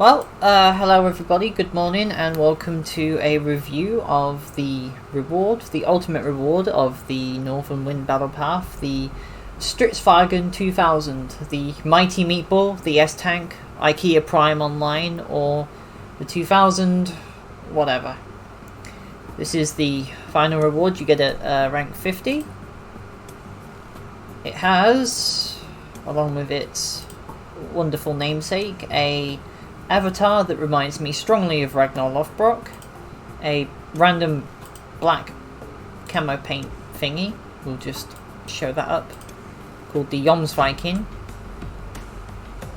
Well, hello everybody, good morning and welcome to a review of the reward, the ultimate reward of the Northern Wind Battle Path, the STRV-2000, the Mighty Meatball, the S-Tank, IKEA Prime Online, or the 2000, whatever. This is the final reward you get at rank 50. It has, along with its wonderful namesake, a avatar that reminds me strongly of Ragnar Lothbrok, a random black camo paint thingy, we'll just show that up, called the Jomsviking.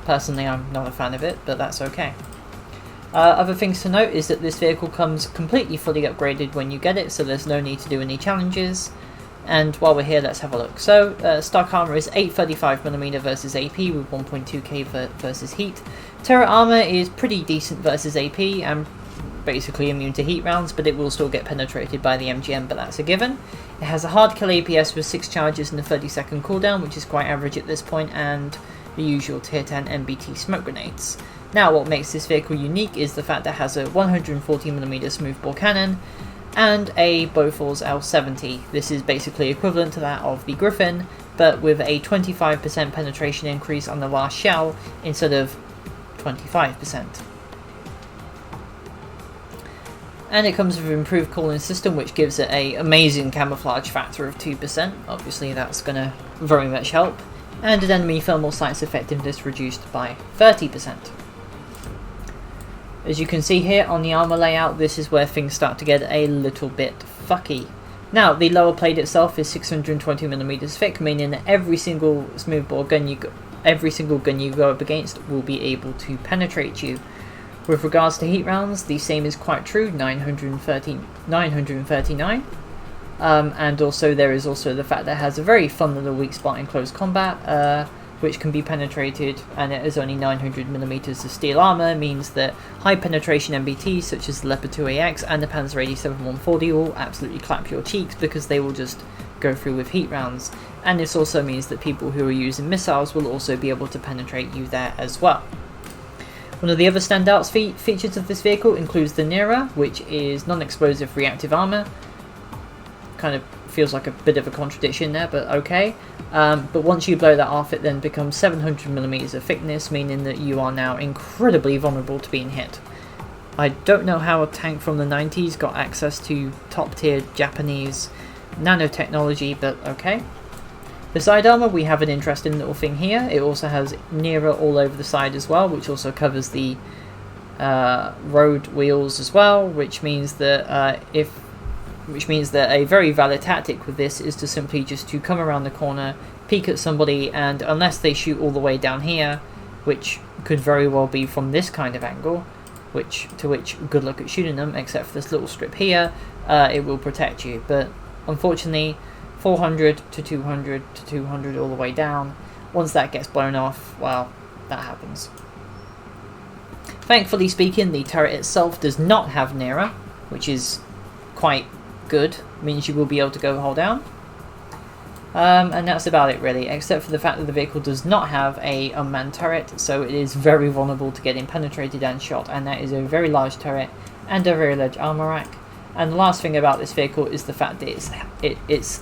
Personally, I'm not a fan of it, but that's okay. Other things to note is that this vehicle comes completely fully upgraded when you get it, so there's no need to do any challenges. And while we're here, let's have a look. So, stock armor is 835mm versus AP with 1.2k versus heat. Turret armor is pretty decent versus AP and basically immune to heat rounds, but it will still get penetrated by the MGM, but that's a given. It has a hard kill APS with 6 charges and a 30-second cooldown, which is quite average at this point, and the usual Tier 10 MBT smoke grenades. Now, what makes this vehicle unique is the fact that it has a 140mm smoothbore cannon, and a Bofors L70. This is basically equivalent to that of the Griffin, but with a 25% penetration increase on the last shell instead of 25%. And it comes with an improved cooling system, which gives it an amazing camouflage factor of 2%. Obviously that's going to very much help. And an enemy thermal sight's effectiveness reduced by 30%. As you can see here on the armor layout, this is where things start to get a little bit fucky. Now, the lower plate itself is 620mm thick, meaning that every single smoothbore gun you go up against will be able to penetrate you. With regards to heat rounds, the same is quite true, 939. And also there is also the fact that it has a very fun little weak spot in close combat, which can be penetrated, and it is only 900mm of steel armor, means that high penetration MBTs such as the Leopard 2AX and the Panzer 87 140 will absolutely clap your cheeks because they will just go through with heat rounds. And this also means that people who are using missiles will also be able to penetrate you there as well. One of the other standout features of this vehicle includes the NERA, which is non-explosive reactive armor. Kind of feels like a bit of a contradiction there, but okay. But once you blow that off, it then becomes 700mm of thickness, meaning that you are now incredibly vulnerable to being hit. I don't know how a tank from the 90s got access to top tier Japanese nanotechnology, but okay. The side armor, we have an interesting little thing here. It also has NERA all over the side as well, which also covers the road wheels as well, which means that a very valid tactic with this is to simply just to come around the corner, peek at somebody, and unless they shoot all the way down here, which could very well be from this kind of angle, which good luck at shooting them, except for this little strip here, it will protect you. But unfortunately, 400 to 200 to 200 all the way down, once that gets blown off, well, that happens. Thankfully speaking, the turret itself does not have NERA, which is quite good, means you will be able to go hold down. And that's about it really, except for the fact that the vehicle does not have a unmanned turret, so it is very vulnerable to getting penetrated and shot, and that is a very large turret and a very large armor rack. And the last thing about this vehicle is the fact that its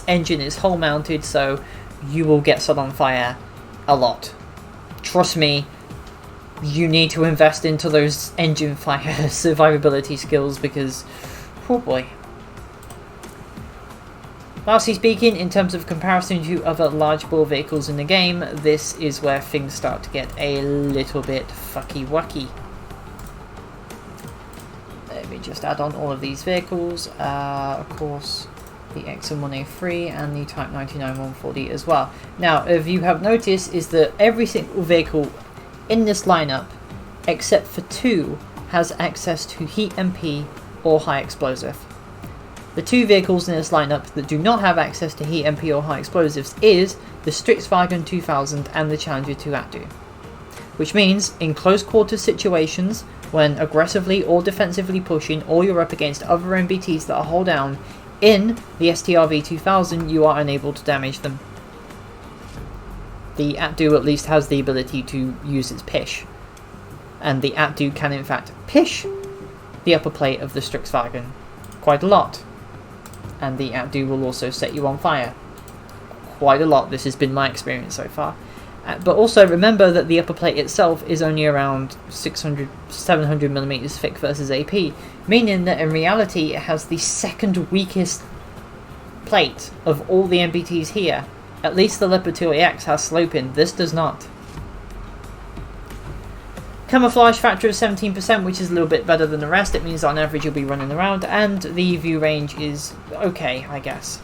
engine is hull mounted, so you will get set on fire a lot. Trust me, you need to invest into those engine fire survivability skills because, oh boy. Lastly speaking, in terms of comparison to other large bore vehicles in the game, this is where things start to get a little bit fucky wucky. Let me just add on all of these vehicles, of course the XM1A3 and the Type 99 140 as well. Now, if you have noticed, is that every single vehicle in this lineup, except for 2, has access to heat MP or high explosive. The 2 vehicles in this lineup that do not have access to heat MP or high explosives is the STRV-2000 and the Challenger 2 Atdu. Which means, in close quarter situations, when aggressively or defensively pushing, or you're up against other MBTs that are hull down, in the STRV-2000 you are unable to damage them. The Atdu at least has the ability to use its pish. and the Abdu can in fact pish the upper plate of the Strixwagen quite a lot, and the Abdu will also set you on fire quite a lot. This has been my experience so far. But also remember that the upper plate itself is only around 700 millimeters thick versus AP, meaning that in reality it has the second weakest plate of all the MBTs here. At least the Leopard 2AX has sloping, this does not. Camouflage factor of 17%, which is a little bit better than the rest. It means on average you'll be running around, and the view range is okay, I guess.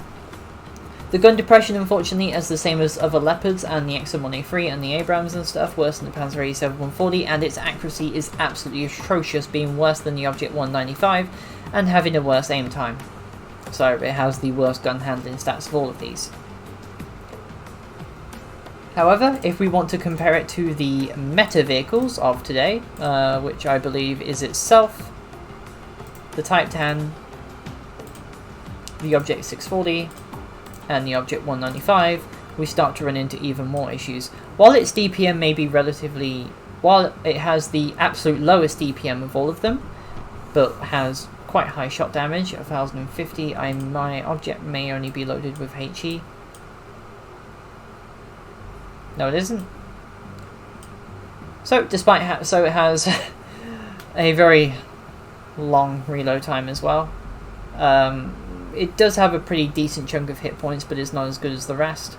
The gun depression, unfortunately, is the same as other Leopards and the XM1A3 and the Abrams and stuff, worse than the Panzer 87-140, and its accuracy is absolutely atrocious, being worse than the Object 195 and having a worse aim time. So it has the worst gun handling stats of all of these. However, if we want to compare it to the meta vehicles of today, which I believe is itself the Type 10, the Object 640, and the Object 195, we start to run into even more issues. While its DPM may be relatively... while it has the absolute lowest DPM of all of them, but has quite high shot damage, 1050, my object may only be loaded with HE. No, it isn't. So, despite it has a very long reload time as well. It does have a pretty decent chunk of hit points, but it's not as good as the rest.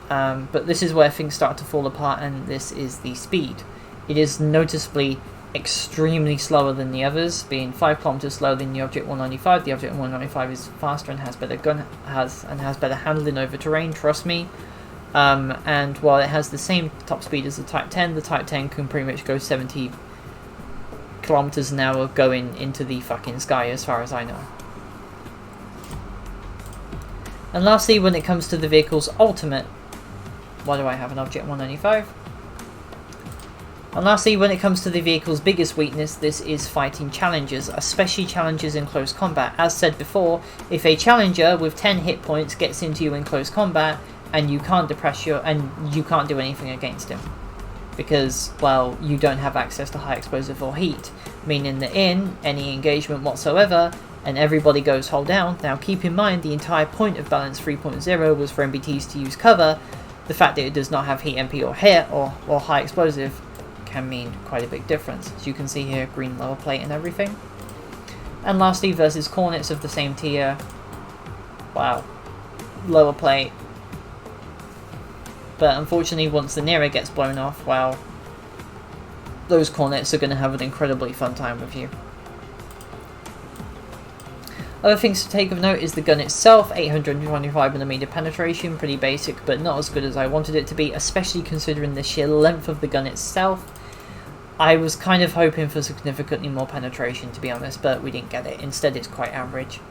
But this is where things start to fall apart, and this is the speed. It is noticeably extremely slower than the others, being 5 kilometers slower than the Object 195. The Object 195 is faster and has better has better handling over terrain, trust me. And while it has the same top speed as the Type 10, the Type 10 can pretty much go 70 kilometers an hour going into the fucking sky, as far as I know. And lastly, when it comes to the vehicle's ultimate... why do I have an Object 195? And lastly, when it comes to the vehicle's biggest weakness, this is fighting challengers, especially challengers in close combat. As said before, if a challenger with 10 hit points gets into you in close combat, and you can't you can't do anything against him, because, well, you don't have access to high explosive or heat, meaning that in any engagement whatsoever, and everybody goes hold down. Now keep in mind, the entire point of Balance 3.0 was for MBTs to use cover. The fact that it does not have heat MP or hit or high explosive can mean quite a big difference. As you can see here, green lower plate and everything. And lastly, versus Cornets of the same tier, wow, lower plate. But unfortunately, once the Nero gets blown off, well, those Cornets are going to have an incredibly fun time with you. Other things to take of note is the gun itself, 825mm penetration, pretty basic, but not as good as I wanted it to be, especially considering the sheer length of the gun itself. I was kind of hoping for significantly more penetration, to be honest, but we didn't get it. Instead, it's quite average.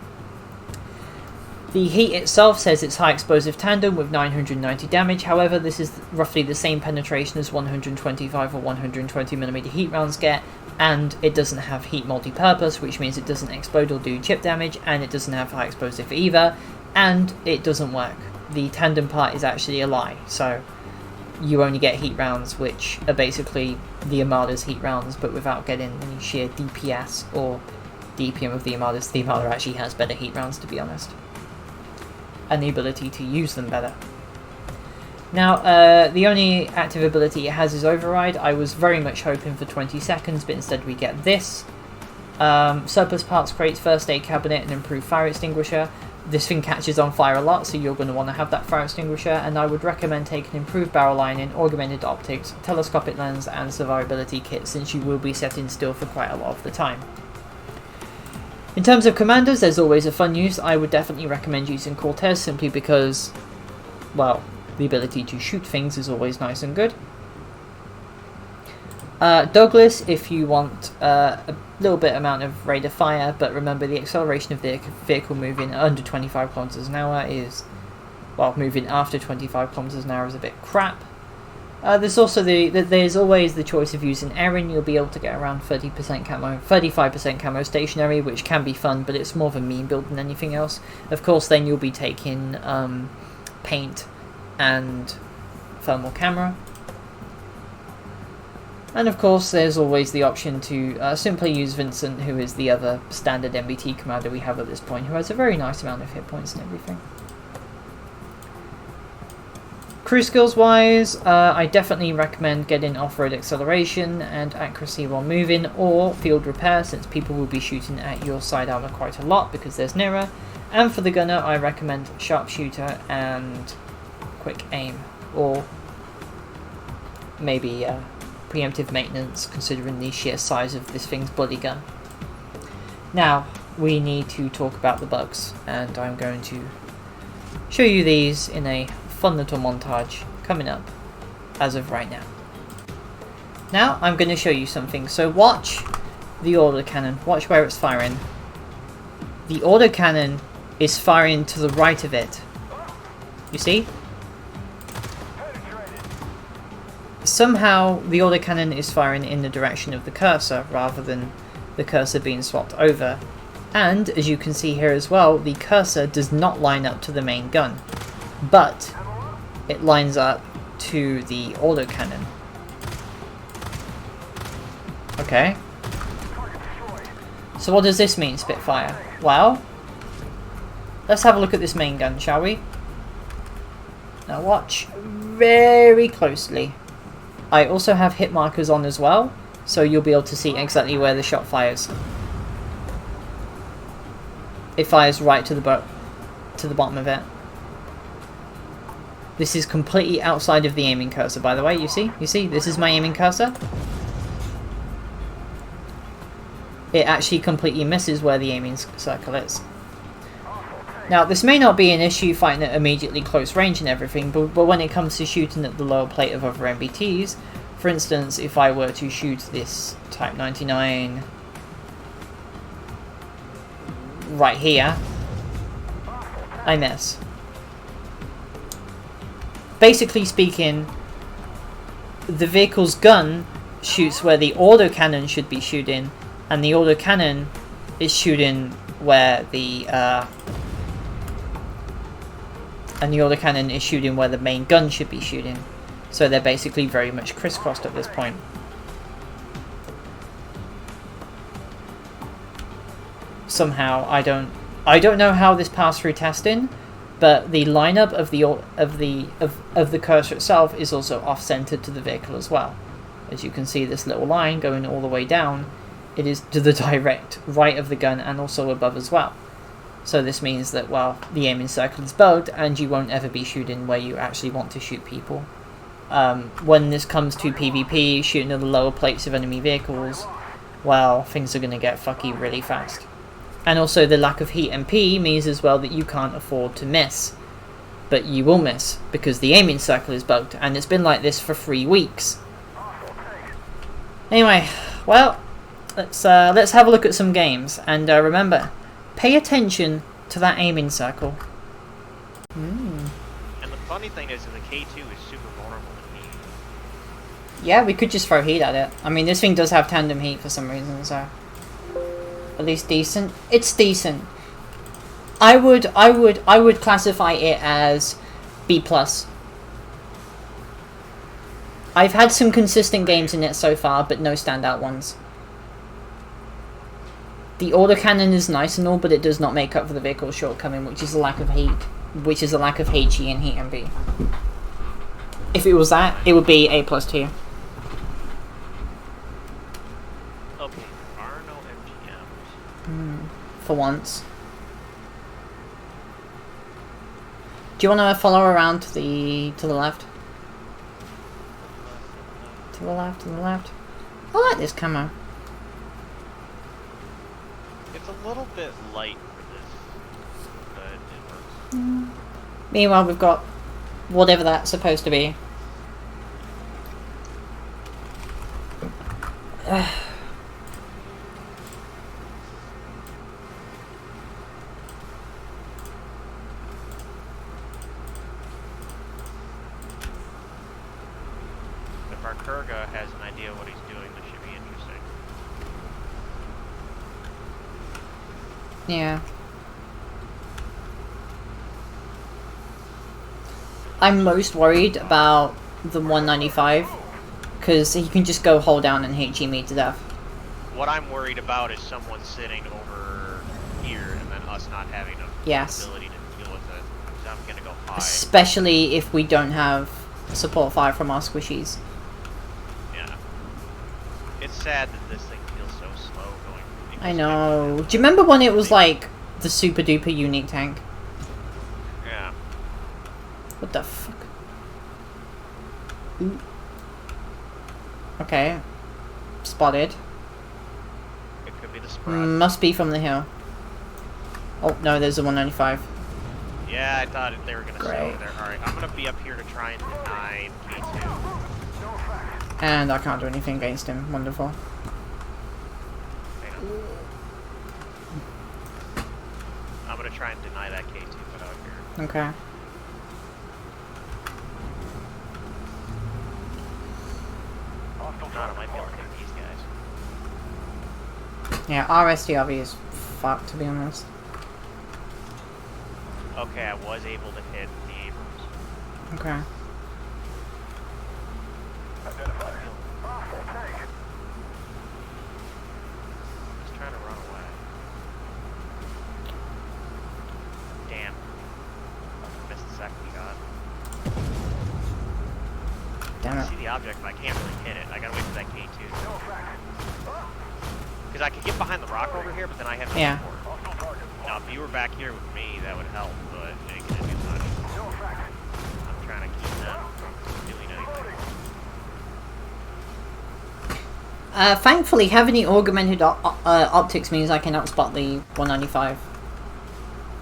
The heat itself says it's high explosive tandem with 990 damage, however this is roughly the same penetration as 125 or 120mm heat rounds get, and it doesn't have heat multi-purpose, which means it doesn't explode or do chip damage, and it doesn't have high explosive either, and it doesn't work. The tandem part is actually a lie, so you only get heat rounds, which are basically the Armada's heat rounds, but without getting any sheer DPS or DPM of the Armada's. The Armada actually has better heat rounds, to be honest, and the ability to use them better. Now, the only active ability it has is Override. I was very much hoping for 20 seconds, but instead we get this. Surplus Parts creates First Aid Cabinet and Improved Fire Extinguisher. This thing catches on fire a lot, so you're going to want to have that fire extinguisher, and I would recommend taking Improved Barrel Lining, Augmented Optics, Telescopic Lens, and Survivability Kit, since you will be setting still for quite a lot of the time. In terms of commanders, there's always a fun use. I would definitely recommend using Cortez, simply because, well, the ability to shoot things is always nice and good. Douglas, if you want a little bit amount of rate of fire, but remember the acceleration of the vehicle moving under 25 kilometers an hour is, well, moving after 25 kilometers an hour is a bit crap. There's also there's always the choice of using Erin. You'll be able to get around 30% camo, 35% camo stationary, which can be fun, but it's more of a meme build than anything else. Of course, then you'll be taking paint and thermal camera. And of course there's always the option to simply use Vincent, who is the other standard MBT commander we have at this point, who has a very nice amount of hit points and everything. Crew skills wise, I definitely recommend getting off-road acceleration and accuracy while moving, or field repair, since people will be shooting at your side armor quite a lot because there's nearer. And for the gunner, I recommend sharpshooter and quick aim, or maybe preemptive maintenance, considering the sheer size of this thing's body gun. Now we need to talk about the bugs, and I'm going to show you these in a fun little montage coming up as of right now. Now I'm going to show you something. So watch the autocannon. Watch where it's firing. The autocannon is firing to the right of it. You see? Somehow the autocannon is firing in the direction of the cursor rather than the cursor being swapped over. And as you can see here as well, the cursor does not line up to the main gun, but it lines up to the autocannon. Okay. So what does this mean, Spitfire? Well, let's have a look at this main gun, shall we? Now watch very closely. I also have hit markers on as well, so you'll be able to see exactly where the shot fires. It fires right to the bottom of it. This is completely outside of the aiming cursor, by the way. You see? This is my aiming cursor. It actually completely misses where the aiming circle is. Now, this may not be an issue fighting at immediately close range and everything, but when it comes to shooting at the lower plate of other MBTs, for instance, if I were to shoot this Type 99 right here, I miss. Basically speaking, the vehicle's gun shoots where the autocannon should be shooting, and the autocannon is shooting where the main gun should be shooting. So they're basically very much crisscrossed at this point. Somehow I don't know how this passed through testing, but the lineup of the cursor itself is also off-centered to the vehicle as well. As you can see, this little line going all the way down, it is to the direct right of the gun and also above as well. So this means that, well, the aiming circle is bugged and you won't ever be shooting where you actually want to shoot people. When this comes to PvP, shooting at the lower plates of enemy vehicles, well, things are going to get fucky really fast. And also the lack of heat MP means as well that you can't afford to miss. But you will miss, because the aiming circle is bugged, and it's been like this for 3 weeks. Anyway, well, let's have a look at some games, and remember, pay attention to that aiming circle. And the funny thing is that the K2 is super vulnerable to heat. Yeah, we could just throw heat at it. I mean, this thing does have tandem heat for some reason, so at least decent. It's decent. I would classify it as B+. I've had some consistent games in it so far, but no standout ones. The autocannon is nice and all, but it does not make up for the vehicle's shortcoming, which is a lack of heat, which is a lack of HE and heat MB. If it was that, it would be A+ tier. Okay, there are no MGMs. For once. Do you want to follow around to the left? To the left, to the left. I like this camo. It's a little bit light for this, but it works. Meanwhile, we've got whatever that's supposed to be. If our Kurga has an idea what he's doing, this should be interesting. Yeah. I'm most worried about the 195 because he can just go hold down and HE me to death. What I'm worried about is someone sitting over here and then us not having a Yes. ability to deal with it. So I'm gonna go high. Especially if we don't have support fire from our squishies. Yeah. It's sad that this thing feels so slow going. I know. Do you remember when it was like the super duper unique tank? Yeah. What the fuck? Ooh. Okay. Spotted. It could be the spread. Must be from the hill. Oh, no, there's a 195. Yeah, I thought they were gonna stay Great. over there. Alright, I'm gonna be up here to try and deny K2. And I can't do anything against him. Wonderful. Hang on. I'm gonna try and deny that K2 put out here. Okay. God, I might be able to take these guys. Yeah, our STRV is fucked, to be honest. Okay, I was able to hit the Abrams. Okay. He's trying to run away. Damn. Missed the second he got. Damn I it. see the object, but I can't really hit it. I gotta wait for that K2. Because I could get behind the rock over here, but then I have no Yeah. support. Now, if you were back here with me, that would help, but it ain't gonna do much. I'm trying to keep them from doing anything. Thankfully, having the augmented optics means I can outspot the 195.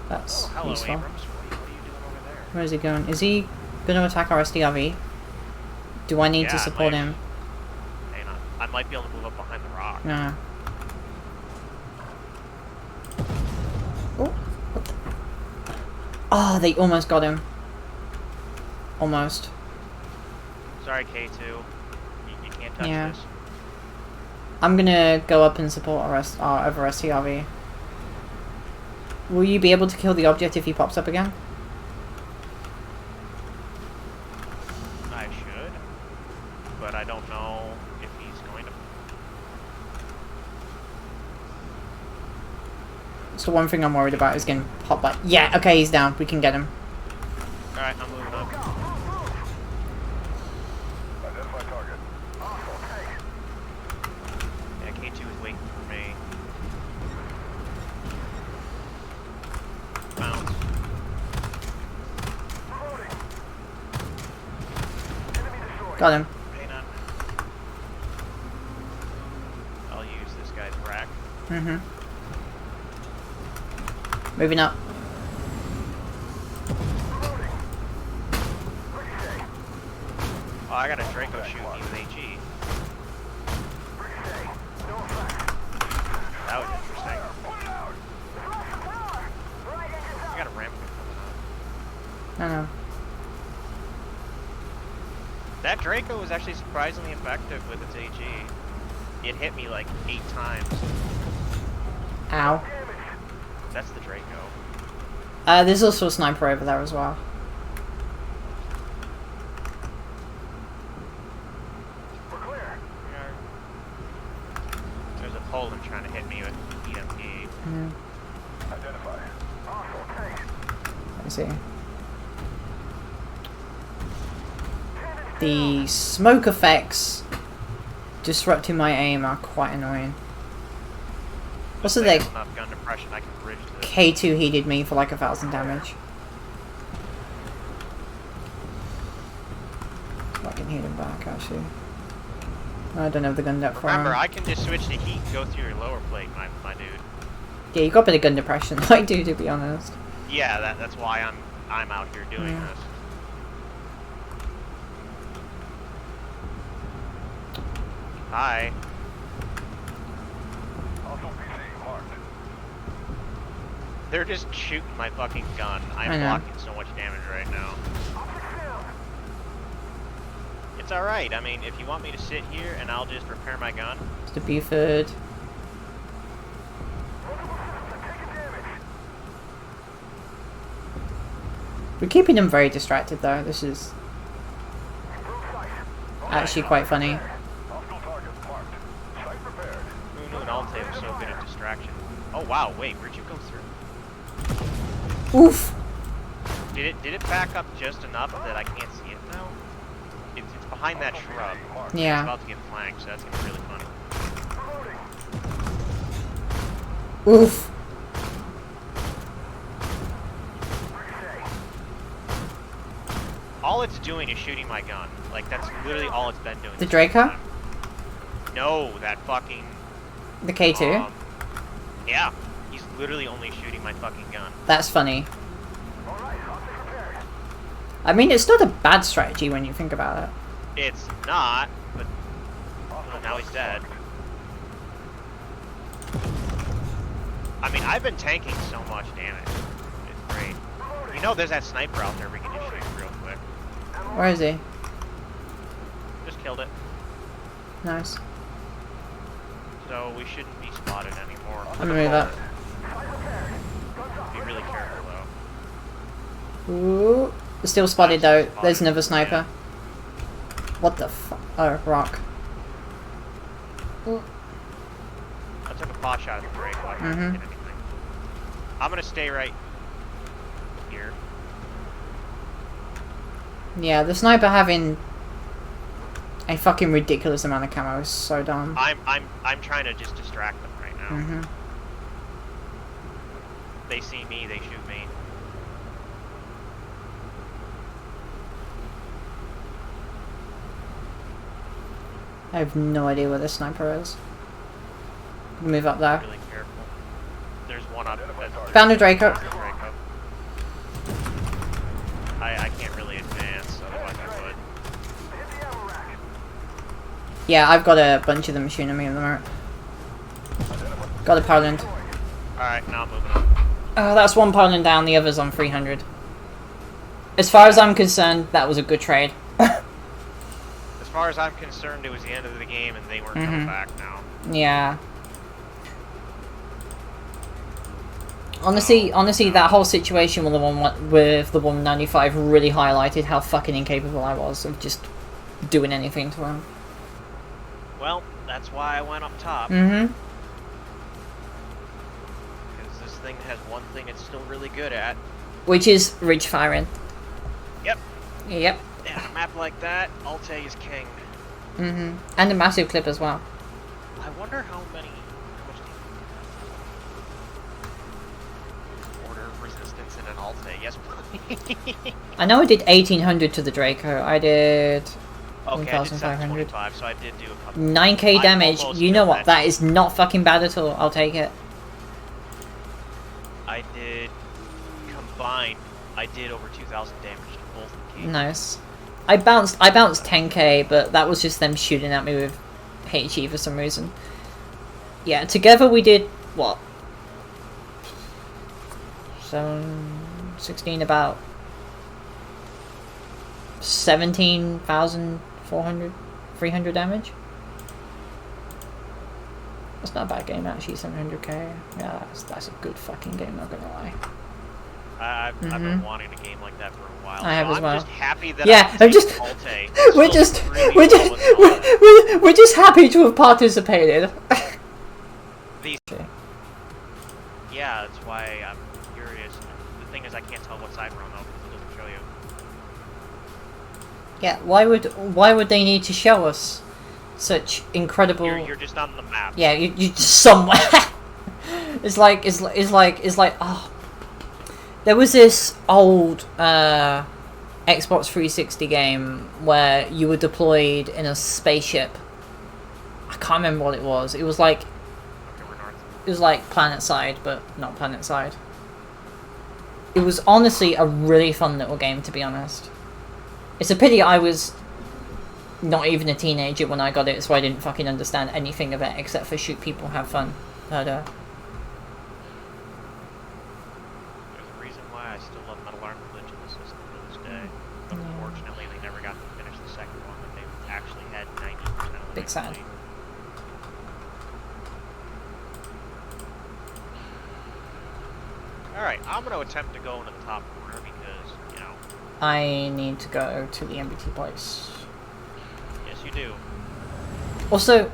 That's Oh, hello, useful. Abrams. What are you doing over there? Where is he going? Is he going to attack our STRV? Do I need to support him? Hang on. I might be able to move up behind the rock. No. Oh, what the? Oh, they almost got him. Almost. Sorry, K2. You can't touch Yeah. this. I'm gonna go up and support our other STRV. Will you be able to kill the object if he pops up again? I should. But I don't know if he's going to. It's the one thing I'm worried about is getting popped by. Yeah, okay, he's down. We can get him. Alright, I'm moving up. Identify target. Yeah, K2 is waiting for me. Bounce. Got him. Hang on. I'll use this guy's rack. Mm-hmm. Moving up. Oh, I got a Draco shoot me with HE. That was interesting. I got a ramp coming up. I know. That Draco was actually surprisingly effective with its HE. It hit me like 8 times. Ow. That's the Draco. There's also a sniper over there as well. We're clear. There's a Poland trying to hit me with EMP. Mm. Identify. I see. The smoke effects disrupting my aim are quite annoying. Also, There's the enough gun depression I can bridge this. K2 heated me for like 1,000 damage. I can heat him back, actually. I don't have the gun depth for Remember, him. I can just switch to heat and go through your lower plate, my dude. Yeah, you got a bit of gun depression. I do, to be honest. Yeah, that's why I'm out here doing Yeah. this. Hi. Also PC marked. They're just shooting my fucking gun. I I'm know. blocking so much damage right now. It's alright. I mean, if you want me to sit here and I'll just repair my gun. Mr. Buford. We're keeping him very distracted though. This is actually quite funny. Who knew an Altair was so good at distraction? Oh wow, wait, where'd you go through? Oof. Did it back up just enough that I can't see it now? It's behind that shrub. Yeah. It's about to get flanked, so that's gonna be really funny. Oof. All it's doing is shooting my gun. Like, that's literally all it's been doing. The Draco? No, that fucking... The K2? Yeah. He's literally only shooting my fucking gun. That's funny. I mean, it's not a bad strategy when you think about it. It's not, but... Well, now he's dead. I mean, I've been tanking so much damage. It's great. You know there's that sniper out there we can just shoot real quick. Where is he? Just killed it. Nice. So we shouldn't be spotted anymore. I'm gonna move that. Be really careful though. Ooh. Still spotted though. There's another sniper. What the fuck? Oh, rock. I took a pot shot at the break, but I didn't get anything. I'm gonna stay right here. Yeah, the sniper having a fucking ridiculous amount of camo is so dumb. I'm trying to just distract them right now. They see me, they shoot me. I have no idea where the sniper is. Move up there. Really careful. There's one up. Found a Draco. I can't really advance, otherwise I would. Yeah, I've got a bunch of them shooting at me at the moment. Got a Poland. Alright, now I'm moving up. Oh, that's one Poland down, the other's on 300. As far as I'm concerned, that was a good trade. As far as I'm concerned, it was the end of the game and they weren't coming back now. Yeah. Honestly, that whole situation with the 195 really highlighted how fucking incapable I was of just doing anything to him. Well, that's why I went up top. Mm-hmm. Because this thing has one thing it's still really good at. Which is ridge firing. Yep. Yep. Yeah, on a map like that, Alte is king. Mm-hmm. And a massive clip as well. I wonder how much order resistance in an Alte. Yes, please. I know I did 1800 to the Draco. I did Okay, I did 1500. 725, so I did do a couple. 9k damage. You know what? that That is not fucking bad at all. I'll take it. I did combined. I did over 2,000 damage to both of them. Nice. I bounced 10k, but that was just them shooting at me with HE for some reason. Yeah, together we did what? 16, about 17,400, 300 damage. That's not a bad game actually. 700k. Yeah, that's a good fucking game. Not gonna lie. I've been wanting a game like that for a while. I have as well. I'm just happy that I'm just we're just happy to have participated. Yeah, that's why I'm curious. The thing is, I can't tell what side we're on though because it doesn't show you. Yeah, why would they need to show us such incredible? You're just on the map. Yeah, you just somewhere. it's like oh. There was this old Xbox 360 game where you were deployed in a spaceship. I can't remember what it was. It was like PlanetSide, but not PlanetSide. It was honestly a really fun little game, to be honest. It's a pity I was not even a teenager when I got it, so I didn't fucking understand anything of it except for shoot people, have fun. But, big sad. Alright, I'm going to attempt to go into the top corner because, you know... I need to go to the MBT place. Yes, you do. Also,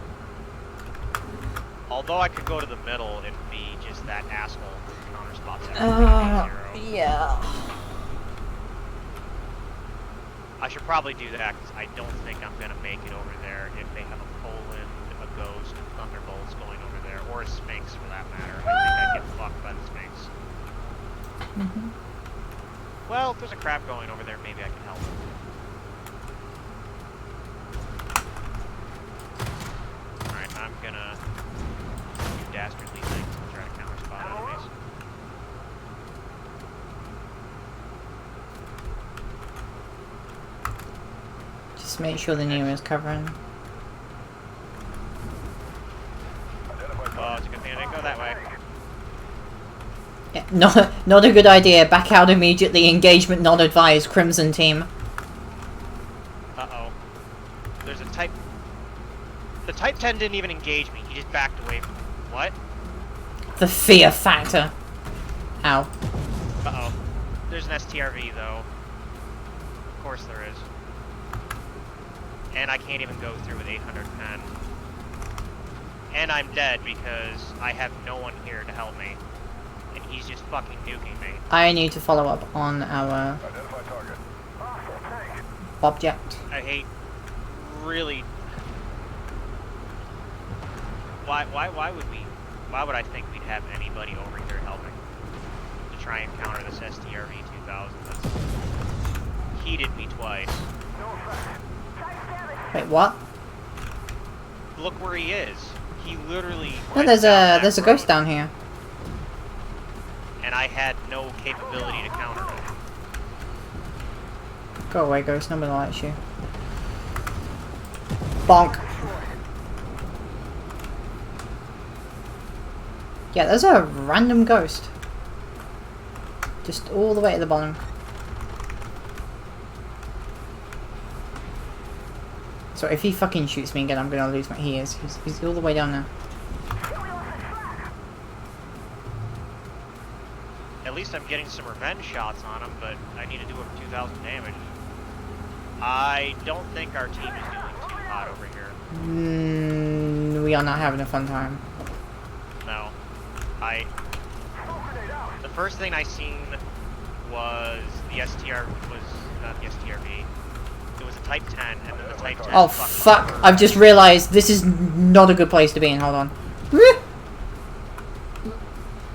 Although I could go to the middle and be just that asshole who counter spots everything. Yeah. I should probably do that because I don't think I'm gonna make it over there if they have a Poland, a Ghost, and Thunderbolts going over there, or a Sphinx for that matter. I think I'd get fucked by the Sphinx. Mm-hmm. Well, if there's a crab going over there, maybe I can help. Alright, I'm gonna do dastardly things and try to counter spot enemies. Just make sure the Nero is covering. Oh, it's a good thing I didn't go that way. Yeah, not a good idea. Back out immediately. Engagement not advised. Crimson team. Uh-oh. There's a Type... The Type 10 didn't even engage me. He just backed away from me. What? The fear factor. Ow. Uh-oh. There's an STRV, though. Of course there is. And I can't even go through with 800 pen. And I'm dead because I have no one here to help me. And he's just fucking nuking me. I need to follow up on our object. I hate... Really... Why would we... Why would I think we'd have anybody over here helping? To try and counter this STRV-2000 that's heated me twice. Wait, what? Look where he is. He literally... No, there's a ghost down here. And I had no capability to counter it. Go away, ghost. Nobody likes you. Bonk. Yeah, there's a random ghost. Just all the way at the bottom. So if he fucking shoots me again, I'm gonna lose my... He is. He's all the way down there. At least I'm getting some revenge shots on him, but I need to do over 2,000 damage. I don't think our team is doing too hot over here. We are not having a fun time. No. The first thing I seen was the STR... was not the STRV. It was a Type 10, and then the Type 10... Oh, fuck. I've just realized this is not a good place to be in. Hold on.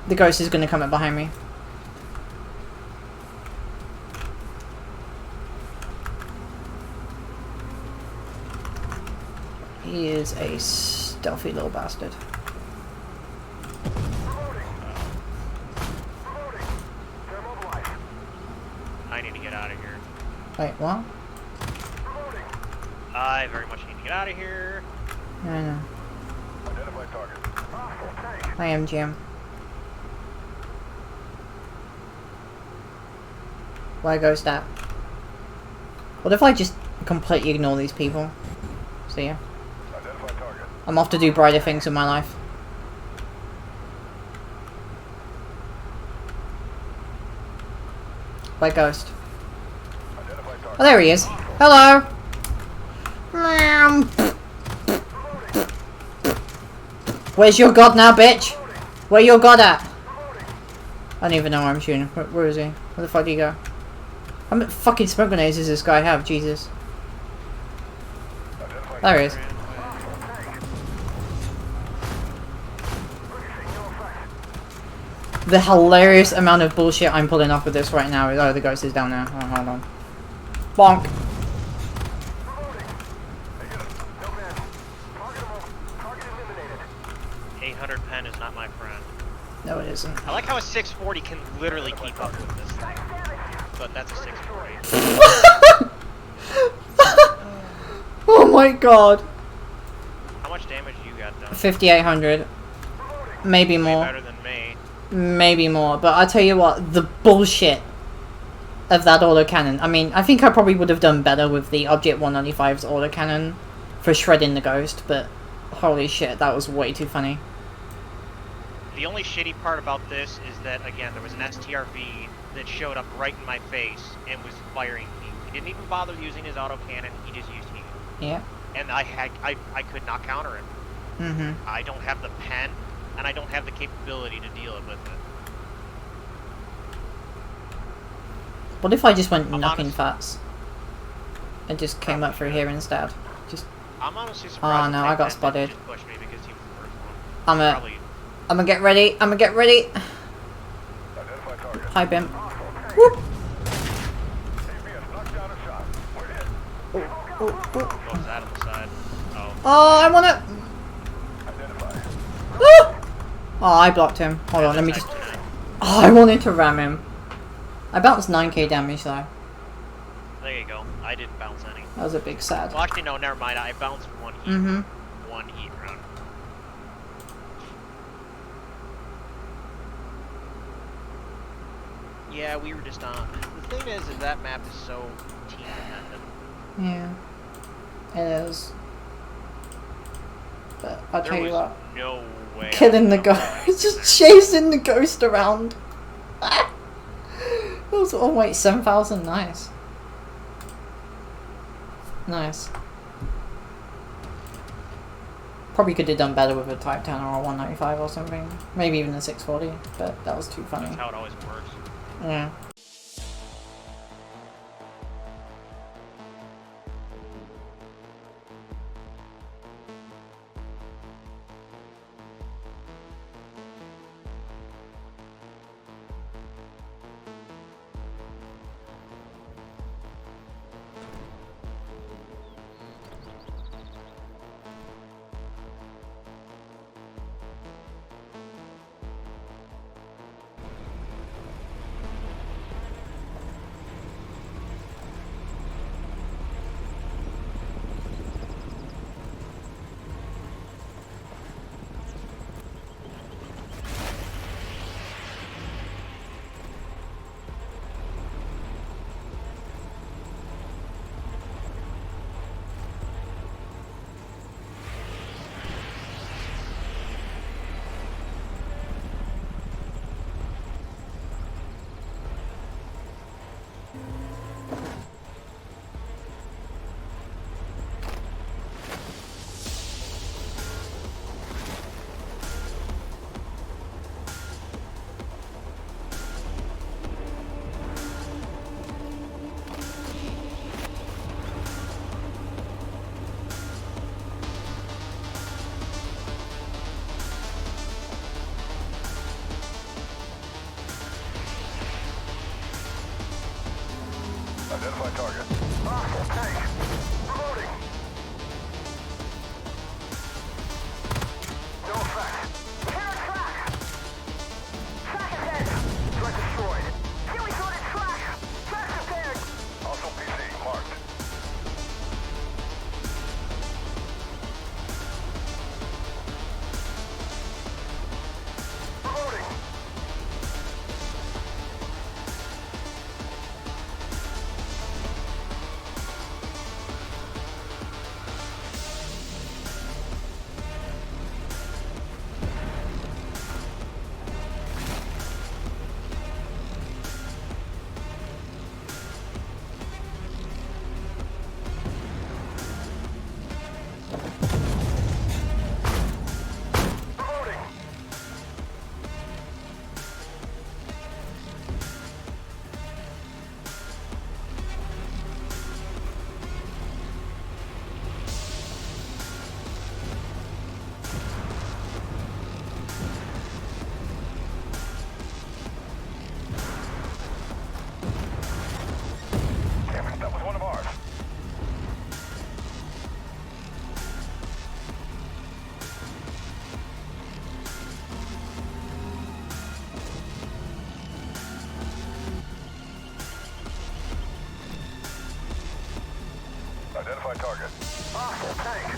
The ghost is going to come up behind me. He is a stealthy little bastard. I need to get out of here. Wait, what? I very much need to get out of here. I know. Identify target. I am Jim. Where goes that? What if I just completely ignore these people? See ya. Identify target. I'm off to do brighter things in my life. Where ghost? Identify target. Oh, there he is. Hello. Where's your god now, bitch? Where your god at? I don't even know where I'm shooting. Where is he? Where the fuck did he go? How many fucking smoke grenades does this guy have? Jesus. There he is. The hilarious amount of bullshit I'm pulling off with this right now is... Oh, the ghost is down there. Oh, hold on. Bonk. 800 pen is not my friend. No, it isn't. I like how a 640 can literally keep up with this thing. But that's a 640. Oh my god. How much damage you got done? 5,800. Maybe Way more. better than me. Maybe more. But I tell you what, the bullshit of that autocannon. I mean, I think I probably would have done better with the Object 195's autocannon for shredding the ghost, but holy shit, that was way too funny. The only shitty part about this is that, again, there was an STRV that showed up right in my face and was firing heat. He didn't even bother using his autocannon, he just used heat. Yeah. And I could not counter him. Mm-hmm. I don't have the pen, and I don't have the capability to deal with it. What if I just went I'm knocking honest- fats? And just came up through here instead? Just... I'm honestly surprised. Oh no, I got spotted. Just pushed me because he was the first one. I'm gonna get ready. I'm gonna get ready. Identify target. Hi, Bim. Whoop. ABS, knock down a shot. We're hit. Oh, oh, oh. What was that on the side? Oh. Oh, I wanna... Identify. Oh! Oh, I blocked him. Hold on, let me just... Oh, I wanted to ram him. I bounced 9k damage though. There you go. I didn't bounce any. That was a big sad. Well, actually, no, never mind. I bounced one heat. Mm-hmm. One heat round. Yeah, we were just on. The thing is that map is so team dependent. Yeah. It is. But I'll There tell you was what. no way. Killing the ghost. Just chasing the ghost around. That was, oh wait, 7,000. Nice. Nice. Probably could have done better with a Type 10 or a 195 or something. Maybe even a 640, but that was too funny. That's how it always works. Yeah. Identify target. Hostile tank. Reloading. No effect. Clear track. Track ahead. Threat destroyed. Killing on its track. Track repaired. Also PC marked. Reloading. Reloading. Damn it, that was one of ours. Identify target. Hostile tank.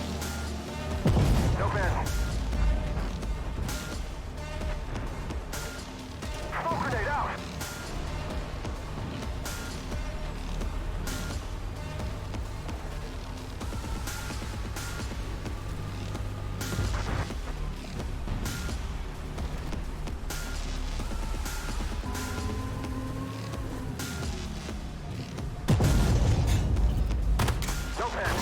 No bin. Smoke grenade out. No bin.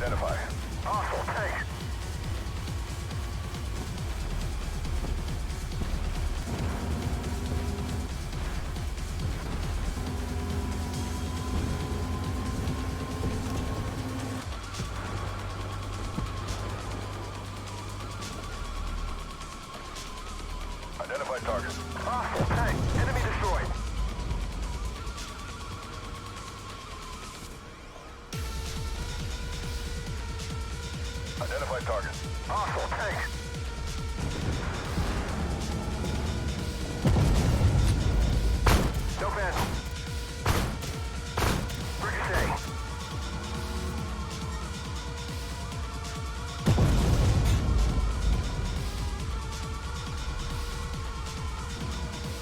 Identify. Hostile tank. Identify target. Hostile tank. Enemy destroyed. Identify target. Hostile tank. No vandal. Ricochet.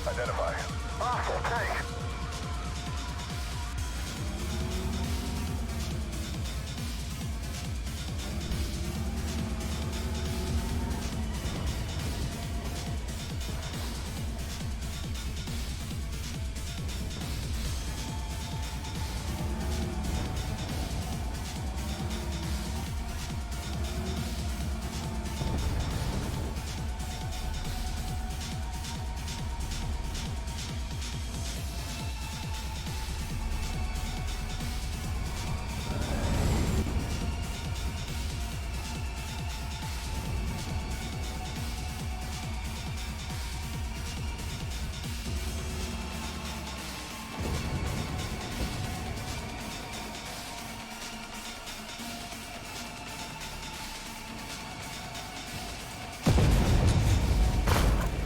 Identify. Hostile tank.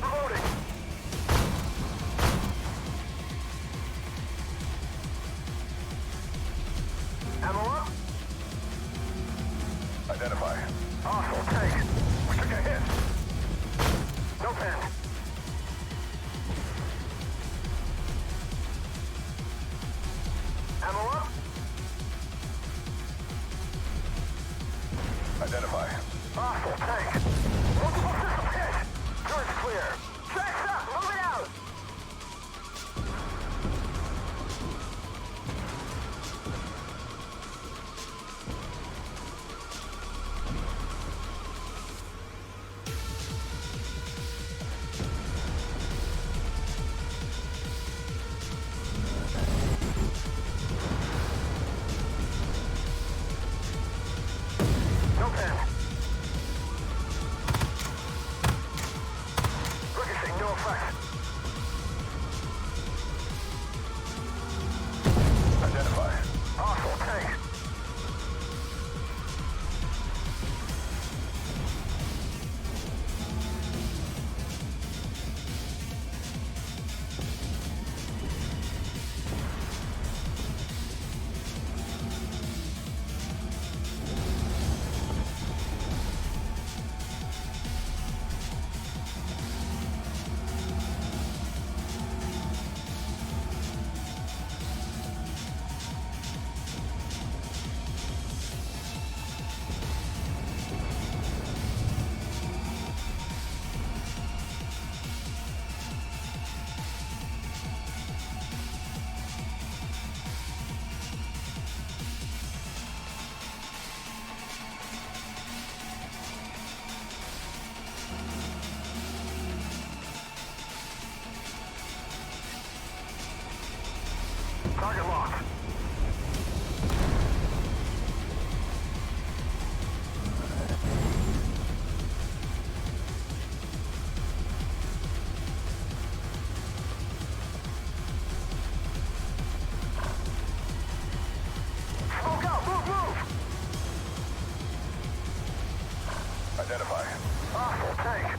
Reloading. Ammo up. Identify. Hostile tank. We took a hit. No pen. Ammo up. Identify. Hostile tank. Multiple system hit. Turret's clear. Tracks up. Move it out. No pen. Ricochet, no effect. Identify. Hostile tank. Target locked. Smoke out. Move, move. Identify. Hostile tank.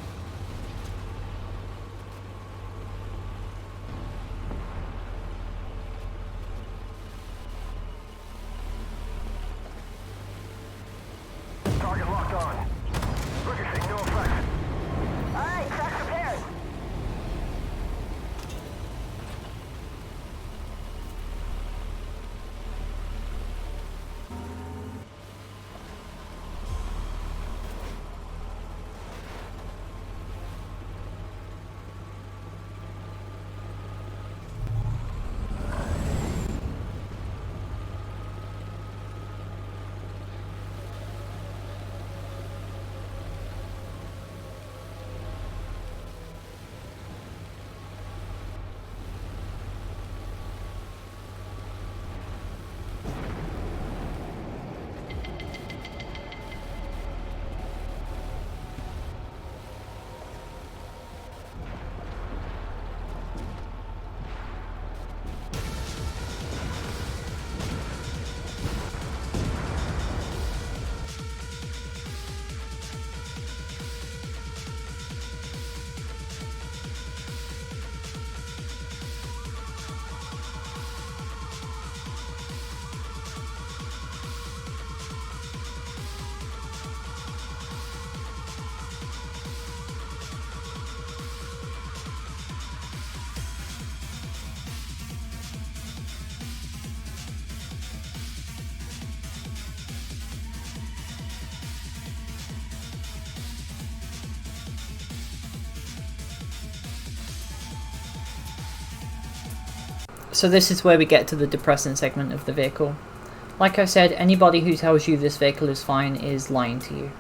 So this is where we get to the depressing segment of the vehicle. Like I said, anybody who tells you this vehicle is fine is lying to you.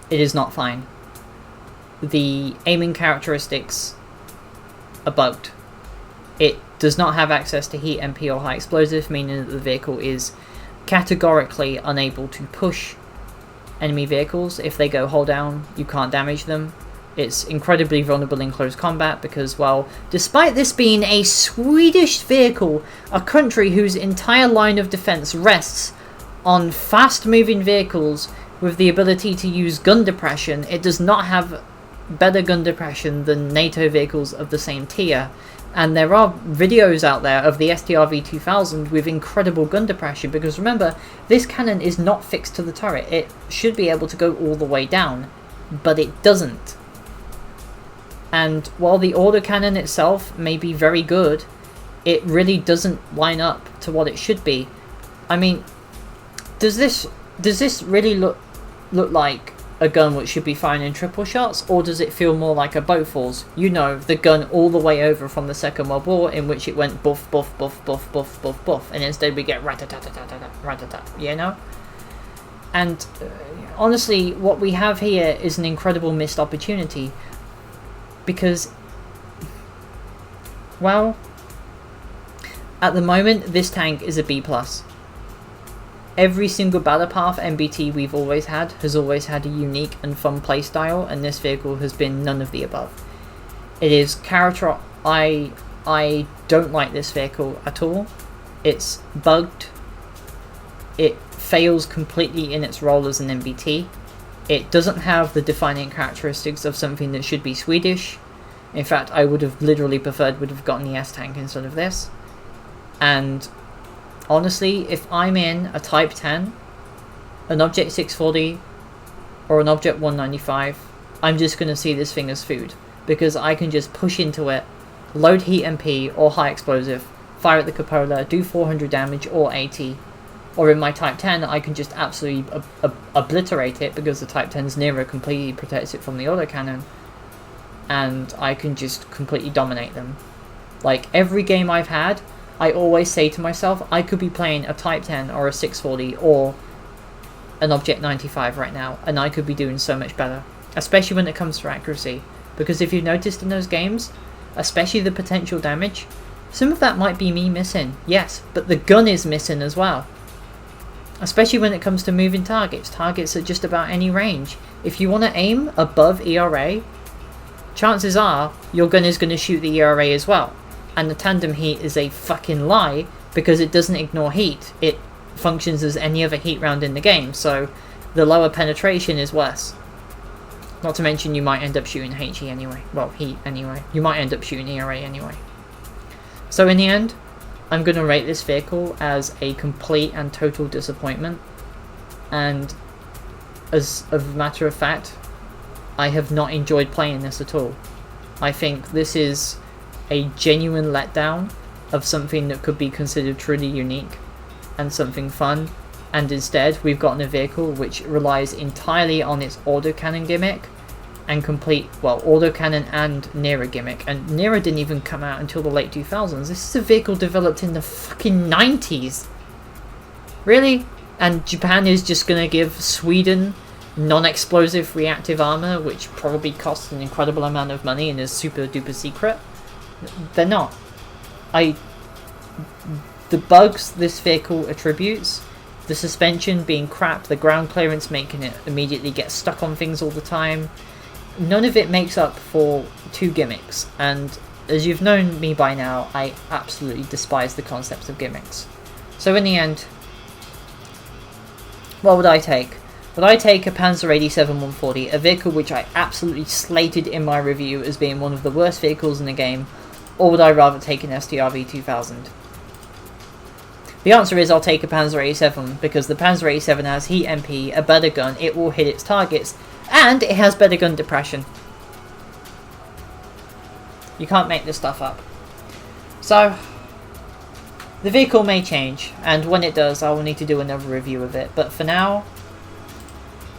It is not fine. The aiming characteristics are bugged. It does not have access to heat, MP or high explosive, meaning that the vehicle is categorically unable to push enemy vehicles. If they go hull down, you can't damage them. It's incredibly vulnerable in close combat because, well, despite this being a Swedish vehicle, a country whose entire line of defense rests on fast-moving vehicles with the ability to use gun depression, it does not have better gun depression than NATO vehicles of the same tier. And there are videos out there of the STRV-2000 with incredible gun depression, because remember, this cannon is not fixed to the turret. It should be able to go all the way down, but it doesn't. And while the autocannon itself may be very good, it really doesn't line up to what it should be. I mean, does this really look like a gun which should be firing in triple shots, or does it feel more like a Bofors? You know, the gun all the way over from the Second World War, in which it went buff, buff, buff, buff, buff, buff, buff, and instead we get rat-a-tat-tat-tat-tat, rat-a-tat, you know? And honestly, what we have here is an incredible missed opportunity, because, well, at the moment, this tank is a B+. Every single battle path MBT we've always had has always had a unique and fun playstyle, and this vehicle has been none of the above. It is character. I don't like this vehicle at all. It's bugged. It fails completely in its role as an MBT. It doesn't have the defining characteristics of something that should be Swedish. In fact, I would have literally preferred would have gotten the S-Tank instead of this. And honestly, if I'm in a Type 10, an Object 640, or an Object 195, I'm just going to see this thing as food. Because I can just push into it, load heat MP or high explosive, fire at the cupola, do 400 damage or 80. Or in my Type 10, I can just absolutely obliterate it, because the Type 10's Nero completely protects it from the autocannon. And I can just completely dominate them. Like, every game I've had, I always say to myself, I could be playing a Type 10 or a 640 or an Object 95 right now, and I could be doing so much better. Especially when it comes to accuracy. Because if you've noticed in those games, especially the potential damage, some of that might be me missing, yes, but the gun is missing as well. Especially when it comes to moving targets at just about any range. If you want to aim above ERA, chances are your gun is going to shoot the ERA as well. And the tandem heat is a fucking lie, because it doesn't ignore heat. It functions as any other heat round in the game, so the lower penetration is worse. Not to mention you might end up shooting HE anyway. Well, heat anyway. You might end up shooting ERA anyway. So in the end, I'm going to rate this vehicle as a complete and total disappointment. And as a matter of fact, I have not enjoyed playing this at all. I think this is a genuine letdown of something that could be considered truly unique and something fun, and instead we've gotten a vehicle which relies entirely on its autocannon gimmick and autocannon and Nero gimmick. And Nero didn't even come out until the late 2000s. This is a vehicle developed in the fucking 90s. Really? And Japan is just gonna give Sweden non-explosive reactive armor, which probably costs an incredible amount of money and is super duper secret? They're not. The bugs this vehicle attributes, the suspension being crap, the ground clearance making it immediately get stuck on things all the time, none of it makes up for two gimmicks. And as you've known me by now, I absolutely despise the concept of gimmicks. So in the end, what would I take? Would I take a Panzer 87 140, a vehicle which I absolutely slated in my review as being one of the worst vehicles in the game, or would I rather take an STRV-2000? The answer is I'll take a Panzer 87, because the Panzer 87 has heat MP, a better gun, it will hit its targets, and it has better gun depression. You can't make this stuff up. So, the vehicle may change, and when it does I will need to do another review of it, but for now,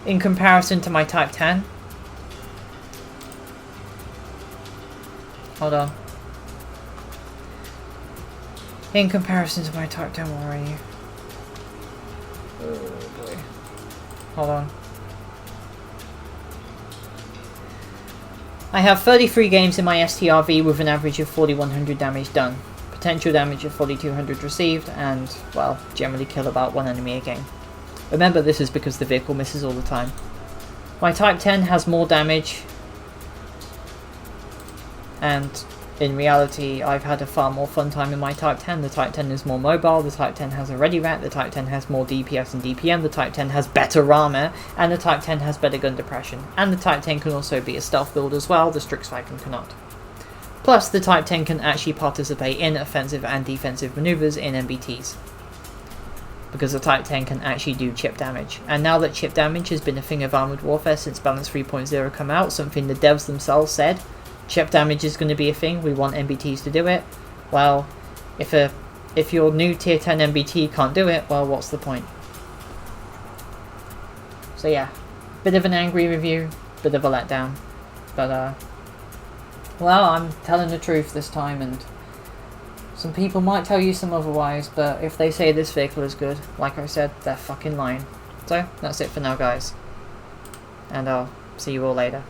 in comparison to my Type 10, hold on. in comparison to my Type 10 already. Oh boy. Hold on. I have 33 games in my STRV with an average of 4100 damage done, potential damage of 4200 received, and, well, generally kill about one enemy a game. Remember, this is because the vehicle misses all the time. My Type 10 has more damage, and in reality, I've had a far more fun time in my Type 10. The Type 10 is more mobile, the Type 10 has a ready rack, the Type 10 has more DPS and DPM, the Type 10 has better armor, and the Type 10 has better gun depression. And the Type 10 can also be a stealth build as well, the Strix Falcon cannot. Plus, the Type 10 can actually participate in offensive and defensive maneuvers in MBTs, because the Type 10 can actually do chip damage. And now that chip damage has been a thing of Armoured Warfare since Balance 3.0 come out, something the devs themselves said, chip damage is going to be a thing, we want MBTs to do it. Well, if your new Tier 10 MBT can't do it, well, what's the point? So yeah, bit of an angry review, bit of a letdown. But, well, I'm telling the truth this time, and some people might tell you some otherwise, but if they say this vehicle is good, like I said, they're fucking lying. So, that's it for now, guys. And I'll see you all later.